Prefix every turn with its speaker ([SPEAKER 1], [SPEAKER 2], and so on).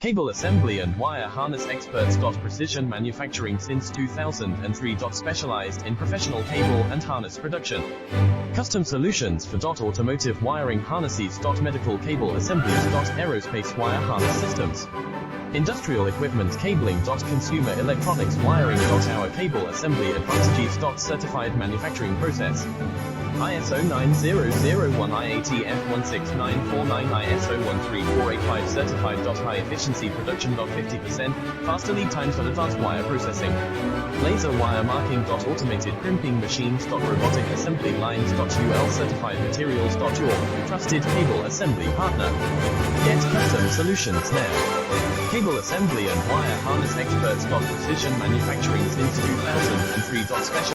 [SPEAKER 1] Cable assembly and wire harness experts. Precision manufacturing since 2003. Specialized in professional cable and harness production. Custom solutions for automotive wiring harnesses. Medical cable assemblies. Aerospace wire harness systems. Industrial equipment cabling. Consumer electronics wiring. Our cable assembly advantages. Certified manufacturing process. ISO 9001 IATF 16949 ISO 13485 certified. High efficiency production. 50% faster lead times for advanced wire processing. Laser wire marking. Automated crimping machines. Robotic assembly lines. UL certified materials. Your trusted cable assembly partner. Get custom solutions now. Cable assembly and wire harness experts. Precision manufacturing since 2003. Special